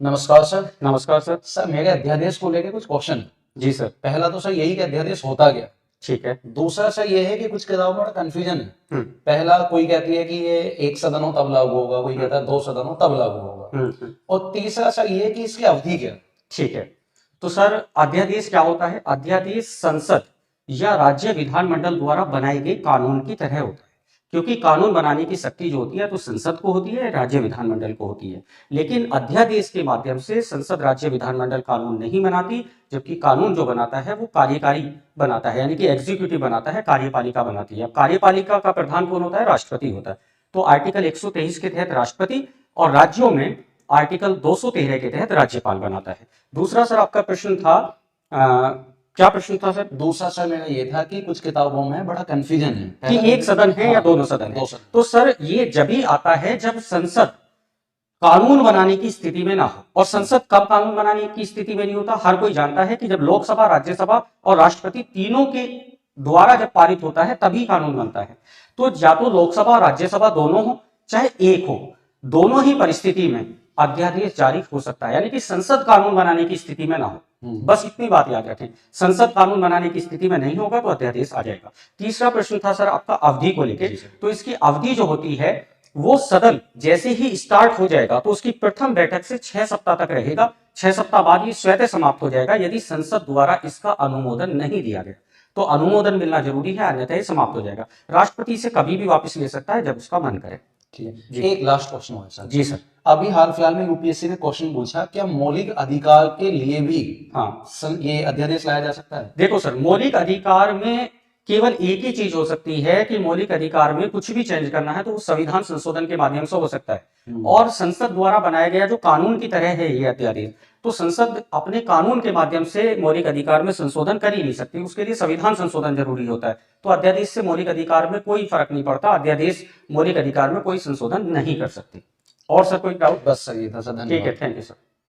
नमस्कार सर। नमस्कार sir. Sir मेरे अध्यादेश को लेके कुछ क्वेश्चन है। जी सर। पहला तो सर यही कि अध्यादेश होता क्या। ठीक है। दूसरा सर ये है कि कुछ किताबों में बड़ा कंफ्यूजन है। हम्म पहला कोई कहती है कि ये एक सदन हो तब लागू होगा, कोई कहता है दो सदन हो तब लागू होगा। और तीसरा सर ये कि इसकी अवधि क्या। ठीक है। तो सर अध्यादेश क्या होता है? अध्यादेश संसद या राज्य विधानमंडल द्वारा बनाए गए कानून की तरह होता है, क्योंकि कानून बनाने की शक्ति जो होती है तो संसद को होती है, राज्य विधानमंडल को होती है। लेकिन अध्यादेश के माध्यम से संसद राज्य विधानमंडल कानून नहीं बनाती, जबकि कानून जो बनाता है वो कार्यकारी बनाता है, यानी कि एग्जीक्यूटिव बनाता है, कार्यपालिका बनाती है। कार्यपालिका का प्रधान कौन होता है? राष्ट्रपति होता है। तो आर्टिकल 123 के तहत राष्ट्रपति, और राज्यों में आर्टिकल 213 के तहत राज्यपाल बनाता है। दूसरा सर आपका प्रश्न था, क्या प्रश्न था सर? दूसरा सर मेरा ये था कि कुछ किताबों में बड़ा कंफ्यूजन है कि एक सदन है या दोनों सदन है। तो सर ये जब भी आता है जब संसद कानून बनाने की स्थिति में ना हो। और संसद कब कानून बनाने की स्थिति में नहीं होता? हर कोई जानता है कि जब लोकसभा, राज्यसभा और राष्ट्रपति तीनों के द्वारा जब पारित होता है तभी कानून बनता है। तो या तो लोकसभा राज्यसभा दोनों हो चाहे एक हो, दोनों ही परिस्थिति में अध्यादेश जारी हो सकता है, यानी कि संसद कानून बनाने की स्थिति में ना हो। बस इतनी बात याद रखें, संसद कानून बनाने की स्थिति में नहीं होगा तो अध्यादेश आ जाएगा। तीसरा प्रश्न था सर आपका अवधि को लेकर। तो इसकी अवधि जो होती है वो सदन जैसे ही स्टार्ट हो जाएगा तो उसकी प्रथम बैठक से 6 सप्ताह तक रहेगा। 6 सप्ताह बाद ये स्वतः समाप्त हो जाएगा यदि संसद द्वारा इसका अनुमोदन नहीं दिया गया। तो अनुमोदन मिलना जरूरी है, अन्यथा ये समाप्त हो जाएगा। राष्ट्रपति से कभी भी वापस ले सकता है जब उसका मन करे। ठीक है। एक लास्ट क्वेश्चन है सर। जी सर। अभी हाल फिलहाल में यूपीएससी ने क्वेश्चन पूछा, क्या मौलिक अधिकार के लिए भी ये अध्यादेश लाया जा सकता है? देखो सर, मौलिक अधिकार में केवल एक ही चीज हो सकती है कि मौलिक अधिकार में कुछ भी चेंज करना है तो वो संविधान संशोधन के माध्यम से हो सकता है। और संसद द्वारा बनाया गया जो कानून की तरह है ये अध्यादेश, तो संसद अपने कानून के माध्यम से मौलिक अधिकार में संशोधन कर ही नहीं सकती, उसके लिए संविधान संशोधन जरूरी होता है। तो अध्यादेश से मौलिक अधिकार में कोई फर्क नहीं पड़ता, अध्यादेश मौलिक अधिकार में कोई संशोधन नहीं कर सकती। और सर कोई डाउट? बस सर ये था सर, ठीक है, थैंक यू सर।